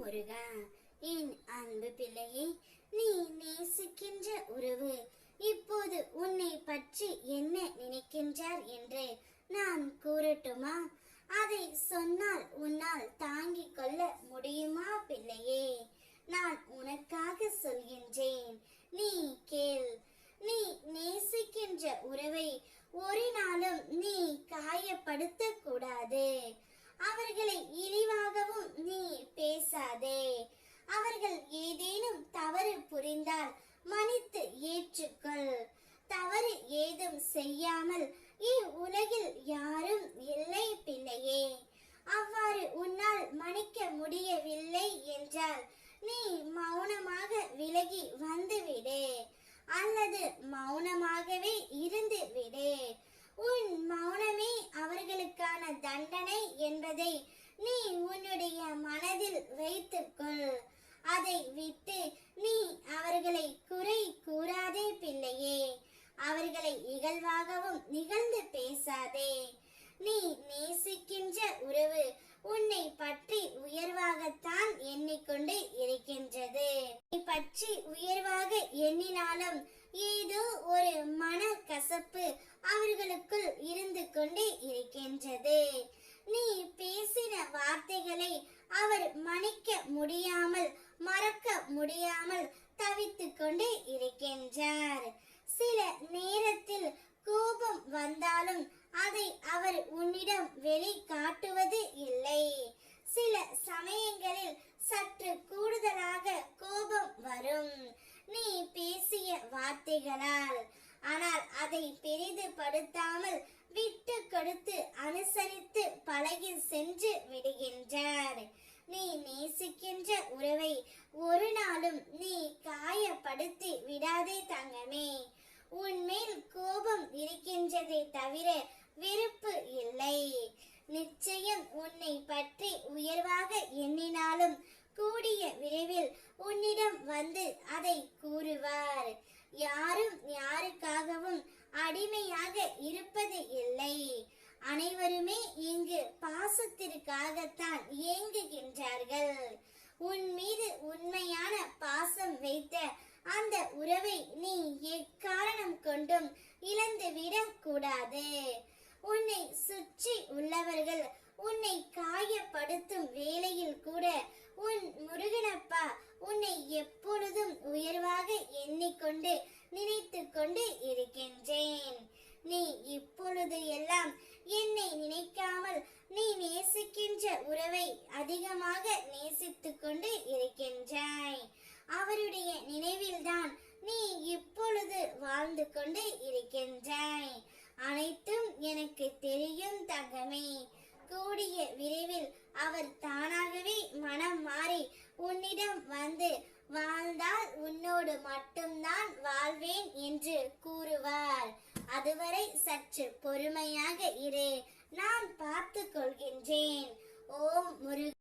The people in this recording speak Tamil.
முருகா. என் அன்பு பிள்ளையே, நீ நேசிக்கின்ற உறவு இப்போது உன்னை பற்றி என்ன நினைக்கின்றார் என்று நான் கூறட்டுமா? அதை சொன்னால் உன்னால் தாங்கிக் கொள்ள முடியுமா பிள்ளையே? நான் உனக்காக சொல்கின்றேன், நீ கேள். நீ நேசிக்கின்ற உறவை ஒரு நாளும் நீ காயப்படுத்த கூடாது. அவர்களை இழிவாகவும் நீ பேசாதே. அவர்கள் ஏதேனும் தவறு புரிந்தால் மன்னித்து ஏற்றுக்கொள். தவறு ஏதும் செய்யாமல் இவ்வுலகில் யாரும் இல்லை பிள்ளையே. அவ்வாறு உன்னால் மன்னிக்க முடியவில்லை என்றால் நீ மௌனமாக விலகி வந்துவிடு, அல்லது மௌனமாகவே இருந்து விடு. உன் மௌனமே அவர்களுக்கான தண்டனை என்பதை நீ உன்னுடைய மனதில் வைத்துக்கொள். அதை விட்டு நீ அவர்களை குறை கூறாதே பிள்ளையே. அவர்களை இகழ்வாகவும் நிகழ்ந்து பேசாதே. நீ நேசிக்கின்ற உறவு உன்னை பற்றி உயர்வாகத்தான் எண்ணிக்கொண்டு இருக்கின்றது. நீ பற்றி உயர்வாக எண்ணினாலும் ஏதோ ஒரு மன கசப்பு அவர்களுக்குள் இருந்து கொண்டு இருக்கின்றது. நீ பேசின வார்த்தைகளை அவர் மன்னிக்க முடியாமல் மறக்க முடியாமல் தவித்துக் கொண்டு இருக்கின்றார். சில நேரத்தில் கோபம் வந்தாலும் அதை அவர் உன்னிடம் வெளிக்காட்டுவது இல்லை. சில சமயங்களில் சற்று கூடுதலாக கோபம் வரும் நீ பேசிய வார்த்தைகளால். ஆனால் அதை பெரிதுபடுத்தாமல் விட்டு கொடுத்து அனுசரித்து பழகி சென்று விடுகின்றார். நீ நேசிக்கின்ற உறவை ஒரு நாளும் நீ காயப்படுத்தி விடாதே தங்கமே. உன்மேல் கோபம் இருக்கின்றதை தவிர வெறுப்பு இல்லை. நிச்சயம் உன்னை பற்றி உயர்வாக எண்ணினாலும் கூடிய விரைவில் உன்னிடம் வந்து அதை கூறுவார். யாரும் யாருக்காகவும் அடிமையாக இருப்பது இல்லை. அனைவருமே இங்கு பாசத்திற்காகத்தான் ஏங்குகின்றார்கள். உன் மீது உண்மையான பாசம் வைத்த அந்த உறவை நீ எக்காரணம் கொண்டும் இழந்துவிடக் கூடாது. உன்னை சுற்றி உள்ளவர்கள் உன்னை காயப்படுத்தும் வேளையில் கூட உன் முருகனப்பா உன்னை எப்பொழுதும் உயர்வாக எண்ணிக்கொண்டு நினைத்து கொண்டு இருக்கின்றேன். நீ இப்பொழுது எல்லாம் என்னை நினைக்காமல் நீ நேசிக்கின்ற உறவை அதிகமாக நேசித்துக் கொண்டு இருக்கின்றாய். அவருடைய நினைவில்தான் நீ இப்பொழுது வாழ்ந்து கொண்டு இருக்கின்றாய். அனைத்தும் எனக்கு தெரியும் தங்கமே. கூடிய விரைவில் அவர் தானாகவே மனம் மாறி உன்னிடம் வந்து வாழ்ந்தால் உன்னோடு மட்டும்தான் வாழ்வேன் என்று கூறுவார். அதுவரை சற்று பொறுமையாக இரு, நான் பார்த்து கொள்கின்றேன். ஓம் முருகா.